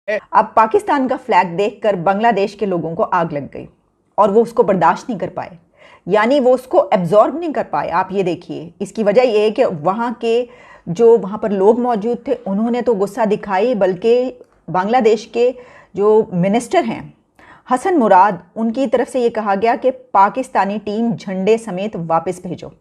अब पाकिस्तान का फ्लैग देखकर बांग्लादेश के लोगों को आग लग गई और वो उसको बर्दाश्त नहीं कर पाए, यानी वो उसको एब्जॉर्ब नहीं कर पाए। आप ये देखिए, इसकी वजह ये है कि वहाँ के जो वहाँ पर लोग मौजूद थे उन्होंने तो गुस्सा दिखाई, बल्कि बांग्लादेश के जो मिनिस्टर हैं हसन मुराद, उनकी तरफ से ये कहा गया कि पाकिस्तानी टीम झंडे समेत वापस भेजो।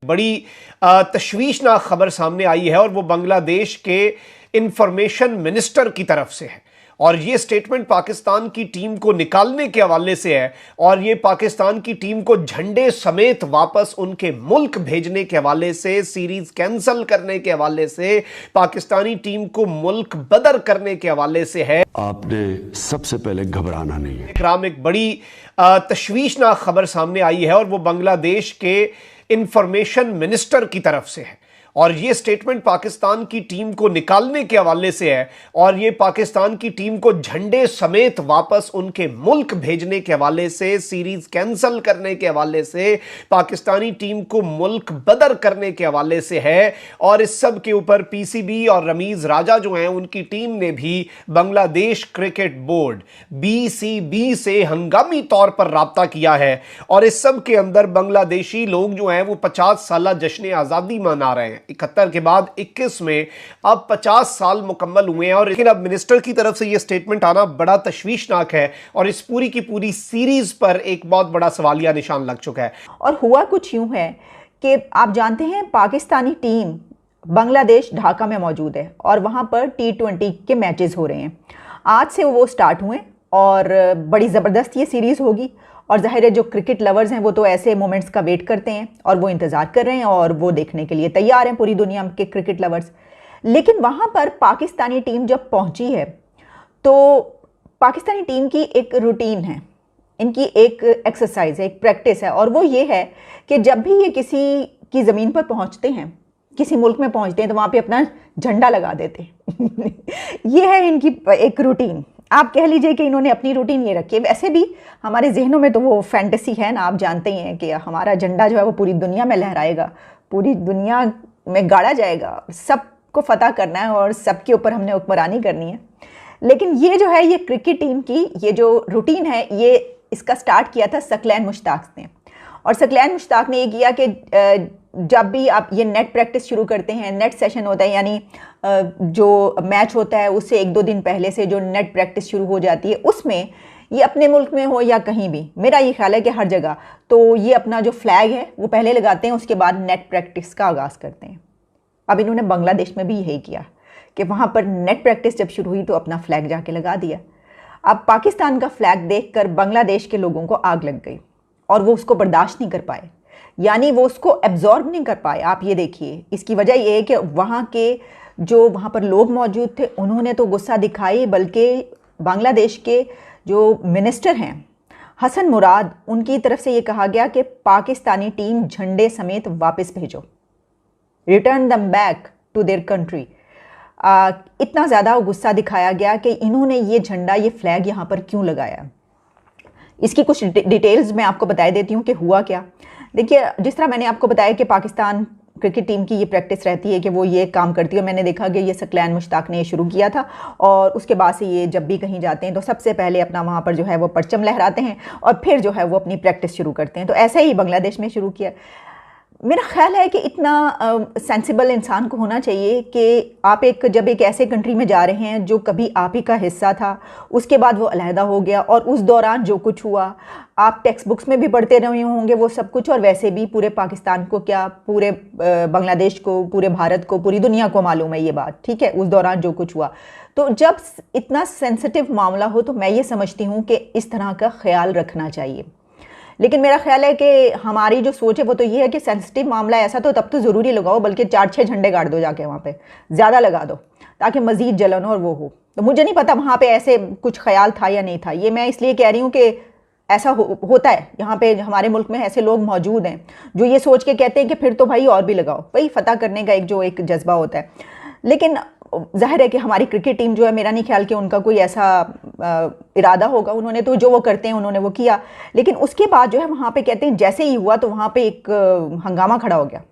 बड़ी तशवीशनाक खबर सामने आई है और वो बांग्लादेश के इंफॉर्मेशन मिनिस्टर की तरफ से है और ये स्टेटमेंट पाकिस्तान की टीम को निकालने के हवाले से है और ये पाकिस्तान की टीम को झंडे समेत वापस उनके मुल्क भेजने के हवाले से, सीरीज कैंसिल करने के हवाले से, पाकिस्तानी टीम को मुल्क बदर करने के हवाले से है। आपने सबसे पहले घबराना नहीं है। इकराम, एक बड़ी तशवीशनाक खबर सामने आई है और वो बांग्लादेश के इंफॉर्मेशन मिनिस्टर की तरफ से है और ये स्टेटमेंट पाकिस्तान की टीम को निकालने के हवाले से है और ये पाकिस्तान की टीम को झंडे समेत वापस उनके मुल्क भेजने के हवाले से, सीरीज कैंसिल करने के हवाले से, पाकिस्तानी टीम को मुल्क बदर करने के हवाले से है। और इस सब के ऊपर पीसीबी और रमीज राजा जो हैं उनकी टीम ने भी बांग्लादेश क्रिकेट बोर्ड बीसीबी से हंगामी तौर पर राब्ता किया है और इस सब के अंदर बांग्लादेशी लोग जो हैं वो 50 साल जश्न आज़ादी मना रहे हैं। 71 के बाद 21 में अब 50 साल मुकम्मल हुए हैं और लेकिन अब मिनिस्टर की तरफ से यह स्टेटमेंट आना बड़ा तशवीशनाक है और इस पूरी की पूरी सीरीज पर एक बहुत बड़ा सवालिया निशान लग चुका है। और हुआ कुछ यूं है कि आप जानते हैं पाकिस्तानी टीम बांग्लादेश ढाका में मौजूद है और वहां पर T20 के मैचेस हो रहे हैं। आज से वो स्टार्ट हुए और बड़ी ज़बरदस्त ये सीरीज़ होगी और ज़ाहिर है जो क्रिकेट लवर्स हैं वो तो ऐसे मोमेंट्स का वेट करते हैं और वो इंतज़ार कर रहे हैं और वो देखने के लिए तैयार हैं, पूरी दुनिया के क्रिकेट लवर्स। लेकिन वहाँ पर पाकिस्तानी टीम जब पहुँची है तो पाकिस्तानी टीम की एक रूटीन है, इनकी एक एक्सरसाइज है, एक प्रैक्टिस है और वो ये है कि जब भी ये किसी की ज़मीन पर पहुँचते हैं, किसी मुल्क में पहुँचते हैं तो वहाँ पर अपना झंडा लगा देते हैं। ये है इनकी एक रूटीन। आप कह लीजिए कि इन्होंने अपनी रूटीन ये रखी है। वैसे भी हमारे जहनों में तो वो फैंटेसी है ना, आप जानते ही हैं कि हमारा झंडा जो है वो पूरी दुनिया में लहराएगा, पूरी दुनिया में गाड़ा जाएगा, सबको फतह करना है और सबके ऊपर हमने हुक्मरानी करनी है। लेकिन ये जो है ये क्रिकेट टीम की ये जो रूटीन है, ये इसका स्टार्ट किया था सकलैन मुश्ताक ने और सकलैन मुश्ताक ने ये किया कि जब भी आप ये नेट प्रैक्टिस शुरू करते हैं, नेट सेशन होता है, यानी जो मैच होता है उससे 1-2 दिन पहले से जो नेट प्रैक्टिस शुरू हो जाती है, उसमें ये अपने मुल्क में हो या कहीं भी, मेरा ये ख्याल है कि हर जगह तो ये अपना जो फ्लैग है वो पहले लगाते हैं, उसके बाद नेट प्रैक्टिस का आगाज़ करते हैं। अब इन्होंने बांग्लादेश में भी यही किया कि वहाँ पर नेट प्रैक्टिस जब शुरू हुई तो अपना फ्लैग जाके लगा दिया। अब पाकिस्तान का फ्लैग देखकर बांग्लादेश के लोगों को आग लग गई और वो उसको बर्दाश्त नहीं कर पाए, यानी वो उसको एब्जॉर्ब नहीं कर पाए। आप ये देखिए, इसकी वजह ये है कि वहाँ के जो वहाँ पर लोग मौजूद थे उन्होंने तो गुस्सा दिखाई, बल्कि बांग्लादेश के जो मिनिस्टर हैं हसन मुराद, उनकी तरफ से ये कहा गया कि पाकिस्तानी टीम झंडे समेत वापस भेजो, return them back to their country. इतना ज़्यादा गुस्सा दिखाया गया कि इन्होंने ये झंडा, ये फ्लैग यहाँ पर क्यों लगाया। इसकी कुछ डिटेल्स मैं आपको बता देती हूँ कि हुआ क्या। देखिए, जिस तरह मैंने आपको बताया कि पाकिस्तान क्रिकेट टीम की ये प्रैक्टिस रहती है कि वो ये काम करती है, मैंने देखा कि ये सकलैन मुश्ताक ने ये शुरू किया था और उसके बाद से ये जब भी कहीं जाते हैं तो सबसे पहले अपना वहाँ पर जो है वो परचम लहराते हैं और फिर जो है वो अपनी प्रैक्टिस शुरू करते हैं। तो ऐसे ही बांग्लादेश में शुरू किया। मेरा ख्याल है कि इतना सेंसिबल इंसान को होना चाहिए कि आप जब एक ऐसे कंट्री में जा रहे हैं जो कभी आप ही का हिस्सा था, उसके बाद वो अलहदा हो गया और उस दौरान जो कुछ हुआ आप टेक्स्ट बुक्स में भी पढ़ते रहे होंगे वो सब कुछ, और वैसे भी पूरे पाकिस्तान को क्या, पूरे बांग्लादेश को, पूरे भारत को, पूरी दुनिया को मालूम है ये बात, ठीक है, उस दौरान जो कुछ हुआ। तो जब इतना सेंसिटिव मामला हो तो मैं ये समझती हूँ कि इस तरह का ख्याल रखना चाहिए। लेकिन मेरा ख्याल है कि हमारी जो सोच है वो तो ये है कि सेंसिटिव मामला ऐसा तो तब तो ज़रूरी लगाओ, बल्कि 4-6 झंडे गाड़ दो जाके, वहाँ पे ज़्यादा लगा दो ताकि मज़ीद जलन और वो हो। तो मुझे नहीं पता वहाँ पे ऐसे कुछ ख्याल था या नहीं था, ये मैं इसलिए कह रही हूँ कि ऐसा होता है। यहाँ पे हमारे मुल्क में ऐसे लोग मौजूद हैं जो ये सोच के कहते हैं कि फिर तो भाई और भी लगाओ, भाई फतह करने का एक जज्बा होता है। लेकिन जाहिर है कि हमारी क्रिकेट टीम जो है, मेरा नहीं ख्याल कि उनका कोई ऐसा इरादा होगा, उन्होंने तो जो वो करते हैं उन्होंने वो किया। लेकिन उसके बाद जो है वहाँ पे कहते हैं जैसे ही हुआ तो वहाँ पे एक हंगामा खड़ा हो गया,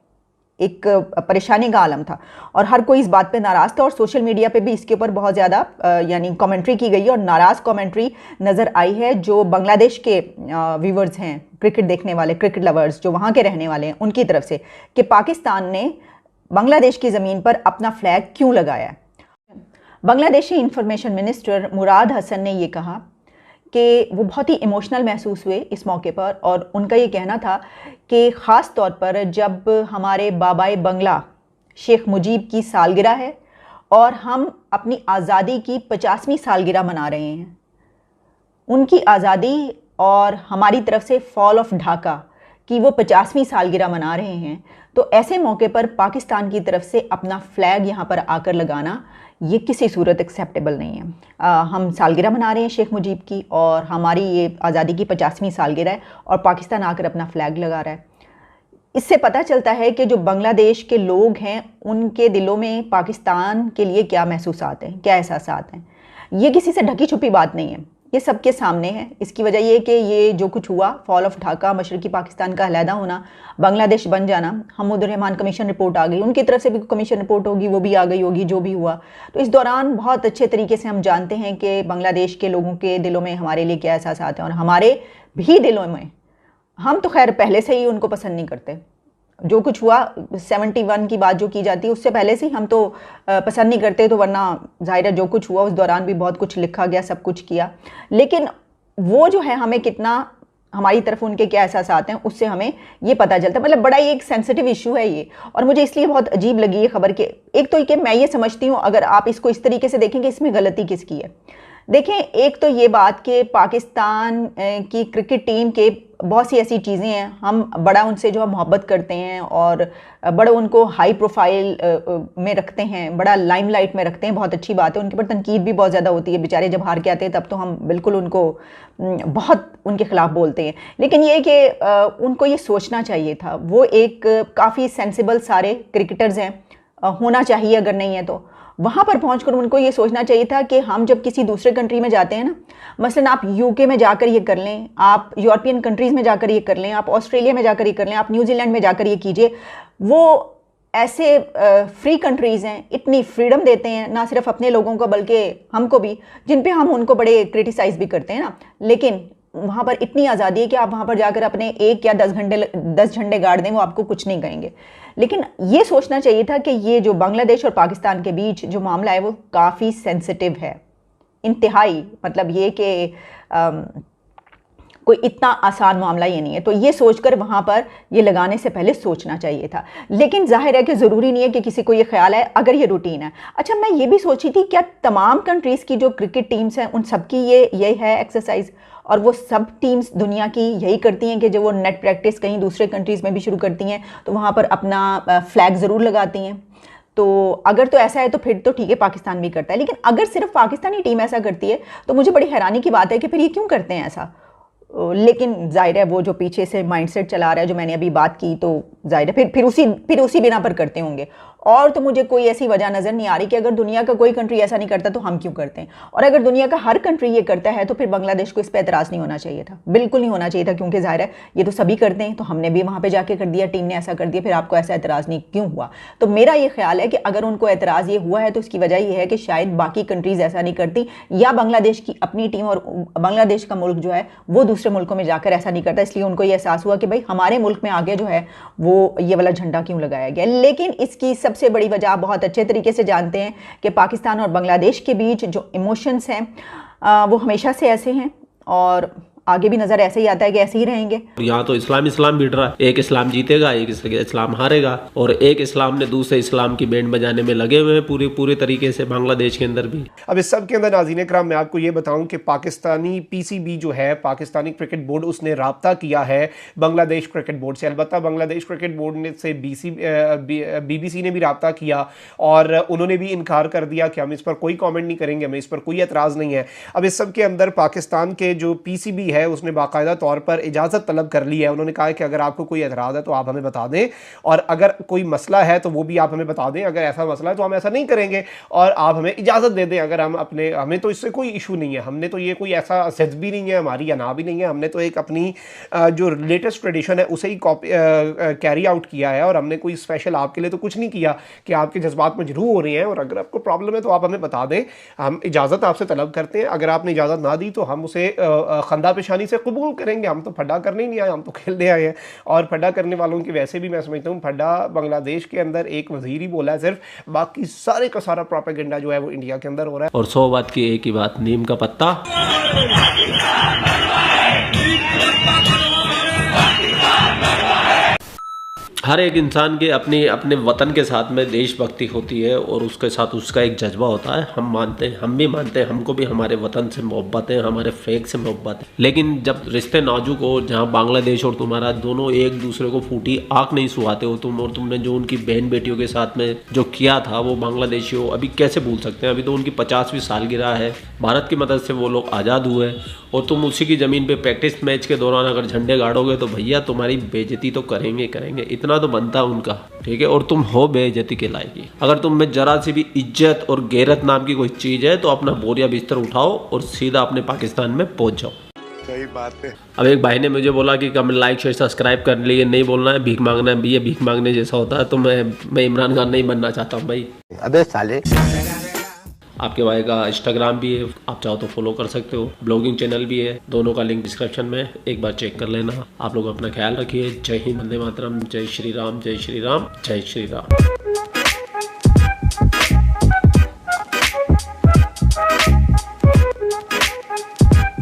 एक परेशानी का आलम था और हर कोई इस बात पे नाराज़ था और सोशल मीडिया पे भी इसके ऊपर बहुत ज़्यादा यानी कमेंट्री की गई और नाराज़ कमेंट्री नज़र आई है जो बांग्लादेश के व्यूवर्स हैं, क्रिकेट देखने वाले, क्रिकेट लवर्स जो वहाँ के रहने वाले हैं उनकी तरफ से, कि पाकिस्तान ने बांग्लादेश की ज़मीन पर अपना फ्लैग क्यों लगाया है। बांग्लादेशी इंफॉर्मेशन मिनिस्टर मुराद हसन ने ये कहा कि वो बहुत ही इमोशनल महसूस हुए इस मौके पर और उनका ये कहना था कि ख़ास तौर पर जब हमारे बाबाए बंगला शेख मुजीब की सालगिरह है और हम अपनी आज़ादी की 50वीं सालगिरह मना रहे हैं, उनकी आज़ादी और हमारी तरफ से फॉल ऑफ ढाका की वो 50वीं सालगिरह मना रहे हैं, तो ऐसे मौके पर पाकिस्तान की तरफ से अपना फ्लैग यहाँ पर आकर लगाना ये किसी सूरत एक्सेप्टेबल नहीं है। हम सालगिरह मना रहे हैं शेख मुजीब की और हमारी ये आज़ादी की 50वीं सालगिरह है और पाकिस्तान आकर अपना फ्लैग लगा रहा है। इससे पता चलता है कि जो बांग्लादेश के लोग हैं उनके दिलों में पाकिस्तान के लिए क्या महसूसात हैं, क्या एहसासात हैं। ये किसी से ढकी छुपी बात नहीं है, ये सबके सामने है। इसकी वजह ये कि ये जो कुछ हुआ, फॉल ऑफ ढाका, मशरकी पाकिस्तान का अलहदा होना, बांग्लादेश बन जाना, हम्मुद रहमान कमीशन रिपोर्ट आ गई, उनकी तरफ से भी कमीशन रिपोर्ट होगी, वो भी आ गई होगी, जो भी हुआ। तो इस दौरान बहुत अच्छे तरीके से हम जानते हैं कि बांग्लादेश के लोगों के दिलों में हमारे लिए क्या एहसासात हैं और हमारे भी दिलों में। हम तो खैर पहले से ही उनको पसंद नहीं करते, जो कुछ हुआ 71 की बात जो की जाती है उससे पहले से ही हम तो पसंद नहीं करते, तो वरना जाहिर है जो कुछ हुआ उस दौरान भी बहुत कुछ लिखा गया, सब कुछ किया, लेकिन वो जो है हमें कितना, हमारी तरफ उनके क्या एहसास आते हैं उससे हमें ये पता चलता है। मतलब बड़ा ही एक सेंसिटिव इशू है ये, और मुझे इसलिए बहुत अजीब लगी ये खबर के। एक तो कि मैं ये समझती हूँ अगर आप इसको इस तरीके से देखेंगे इसमें गलती किसकी है। देखें, एक तो ये बात कि पाकिस्तान की क्रिकेट टीम के बहुत सी ऐसी चीज़ें हैं, हम बड़ा उनसे जो है मोहब्बत करते हैं और बड़ा उनको हाई प्रोफाइल में रखते हैं, बड़ा लाइमलाइट में रखते हैं, बहुत अच्छी बात है। उनके पर तनकीद भी बहुत ज़्यादा होती है, बेचारे जब हार के आते हैं तब तो हम बिल्कुल उनको बहुत उनके ख़िलाफ़ बोलते हैं, लेकिन ये कि उनको ये सोचना चाहिए था। वो एक काफ़ी सेंसिबल सारे क्रिकेटर्स हैं, होना चाहिए, अगर नहीं है तो वहाँ पर पहुंचकर उनको ये सोचना चाहिए था कि हम जब किसी दूसरे कंट्री में जाते हैं ना, मसलन आप यूके में जाकर ये कर लें, आप यूरोपियन कंट्रीज़ में जाकर ये कर लें, आप ऑस्ट्रेलिया में जाकर ये कर लें, आप न्यूजीलैंड में जाकर ये कीजिए। वो ऐसे फ्री कंट्रीज़ हैं, इतनी फ्रीडम देते हैं ना सिर्फ अपने लोगों को बल्कि हमको भी, जिन पे हम उनको बड़े क्रिटिसाइज़ भी करते हैं ना, लेकिन वहाँ पर इतनी आज़ादी है कि आप वहाँ पर जाकर अपने 1 या 10 झंडे गाड़ दें, वो आपको कुछ नहीं कहेंगे। लेकिन ये सोचना चाहिए था कि ये जो बांग्लादेश और पाकिस्तान के बीच जो मामला है वो काफ़ी सेंसिटिव है, इंतहाई, मतलब ये कि कोई इतना आसान मामला ये नहीं है। तो ये सोचकर वहाँ पर ये लगाने से पहले सोचना चाहिए था। लेकिन जाहिर है कि ज़रूरी नहीं है कि किसी को ये ख्याल है अगर ये रूटीन है। अच्छा, मैं ये भी सोची थी क्या तमाम कंट्रीज़ की जो क्रिकेट टीम्स हैं उन सब की ये है एक्सरसाइज, और वो सब टीम्स दुनिया की यही करती हैं कि जब वो नेट प्रैक्टिस कहीं दूसरे कंट्रीज़ में भी शुरू करती हैं तो वहाँ पर अपना फ्लैग ज़रूर लगाती हैं। तो अगर तो ऐसा है तो फिर तो ठीक है, पाकिस्तान भी करता है। लेकिन अगर सिर्फ पाकिस्तानी टीम ऐसा करती है तो मुझे बड़ी हैरानी की बात है कि फिर ये क्यों करते हैं ऐसा। लेकिन जाहिर है वो जो पीछे से माइंडसेट चला रहा है, जो मैंने अभी बात की, तो जाहिर है फिर उसी बिना पर करते होंगे। और तो मुझे कोई ऐसी वजह नज़र नहीं आ रही कि अगर दुनिया का कोई कंट्री ऐसा नहीं करता तो हम क्यों करते हैं। और अगर दुनिया का हर कंट्री ये करता है तो फिर बांग्लादेश को इस पर एतराज़ नहीं होना चाहिए था, बिल्कुल नहीं होना चाहिए था, क्योंकि जाहिर है ये तो सभी करते हैं, तो हमने भी वहाँ पर जाके कर दिया, टीम ने ऐसा कर दिया, फिर आपको ऐसा एतराज़ नहीं क्यों हुआ। तो मेरा ये ख्याल है कि अगर उनको एतराज़ ये हुआ है तो उसकी वजह यह है कि शायद बाकी कंट्रीज़ ऐसा नहीं करती, या बांग्लादेश की अपनी टीम और बांग्लादेश का मुल्क जो है वो दूसरे मुल्कों में जाकर ऐसा नहीं करता, इसलिए उनको ये एहसास हुआ कि भाई हमारे मुल्क में आगे जो है वो ये वाला झंडा क्यों लगाया गया। लेकिन इसकी सबसे बड़ी वजह आप बहुत अच्छे तरीके से जानते हैं कि पाकिस्तान और बांग्लादेश के बीच जो इमोशंस हैं वो हमेशा से ऐसे हैं और आगे भी नजर ऐसे ही आता है कि ऐसे ही रहेंगे। यहाँ तो इस्लाम भिड़ रहा है, एक इस्लाम जीतेगा, एक इस्लाम हारेगा, और एक इस्लाम ने दूसरे इस्लाम की बैंड बजाने में लगे हुए हैं पूरे तरीके से बांग्लादेश के अंदर भी। अब इस सब के अंदर नाज़रीन कराम मैं आपको ये बताऊं कि पाकिस्तानी पीसीबी जो है, पाकिस्तानी क्रिकेट बोर्ड, उसने राब्ता किया है बांग्लादेश क्रिकेट बोर्ड से। अलबत्ता बांग्लादेश क्रिकेट बोर्ड ने से BBC ने भी राब्ता किया और उन्होंने भी इनकार कर दिया कि हम इस पर कोई कॉमेंट नहीं करेंगे, हमें इस पर कोई एतराज़ नहीं है। अब इस सब के अंदर पाकिस्तान के जो PCB है उसने बाकायदा तौर पर इजाज़त तलब कर ली है। उन्होंने कहा है कि अगर आपको कोई एतराज़ है तो आप हमें बता दें, और अगर कोई मसला है तो वो भी आप हमें बता दें। अगर ऐसा मसला है तो हम ऐसा नहीं करेंगे और आप हमें इजाज़त दे दें। अगर हम अपने, हमें तो इससे कोई इशू नहीं है, हमने तो ये कोई ऐसा सेंस भी नहीं है हमारी या ना भी नहीं है, हमने तो एक अपनी जो लेटेस्ट ट्रेडिशन है उसे ही कैरी आउट किया है, और हमने कोई स्पेशल आपके लिए तो कुछ नहीं किया कि आपके जज्बात मजरूह हो रहे हैं। और अगर आपको प्रॉब्लम है तो आप हमें बता दें, हम इजाज़त आपसे तलब करते हैं। अगर आपने इजाज़त ना दी तो हम उसे खंदा पेशानी से कबूल करेंगे। हम तो फड्डा करने नहीं आए, हम तो खेलने आए हैं। और फड्डा करने वालों की वैसे भी मैं समझता हूँ फड्डा बांग्लादेश के अंदर एक वजीर ही बोला है सिर्फ, बाकी सारे का सारा प्रोपेगेंडा जो है वो इंडिया के अंदर हो रहा है। और 100 बात की एक ही बात, नीम का पत्ता हर एक इंसान के अपने वतन के साथ में देशभक्ति होती है और उसके साथ उसका एक जज्बा होता है। हम मानते हैं, हम भी मानते हैं, हमको भी हमारे वतन से मोहब्बत है, हमारे फेक से मोहब्बत है। लेकिन जब रिश्ते नाजुक हो, जहां बांग्लादेश और तुम्हारा दोनों एक दूसरे को फूटी आंख नहीं सुहाते हो तुम, और तुमने जो उनकी बहन बेटियों के साथ में जो किया था वो बांग्लादेशी हो अभी कैसे भूल सकते हैं। अभी तो उनकी 50वीं सालगिरह है, भारत की मदद से वो लोग आज़ाद हुए, और तुम उसी की ज़मीन पे प्रैक्टिस मैच के दौरान अगर झंडे गाड़ोगे तो भैया तुम्हारी बेइज्जती तो करेंगे करेंगे, इतना तो बनता उनका, ठीक है। और तुम हो बेइज्जती के लायक। अगर तुम में जरा सी भी इज्जत और गैरत नाम की कोई चीज़ है तो अपना बोरिया बिस्तर उठाओ और सीधा अपने पाकिस्तान में पहुंच जाओ। सही बात है। अब एक भाई ने मुझे बोला कि कमेंट, लाइक, शेयर, सब्सक्राइब कर लिए, नहीं बोलना है, भीख मांगना है। ये भीख मांगने जैसा होता है, तो मैं इमरान खान नहीं बनना चाहता हूँ भाई। अबे साले। आपके भाई का इंस्टाग्राम भी है, आप चाहो तो फॉलो कर सकते हो, ब्लॉगिंग चैनल भी है, दोनों का लिंक डिस्क्रिप्शन में, एक बार चेक कर लेना। आप लोग अपना ख्याल रखिए। जय हिंद, वंदे मातरम, जय श्री राम, जय श्री राम, जय श्री राम।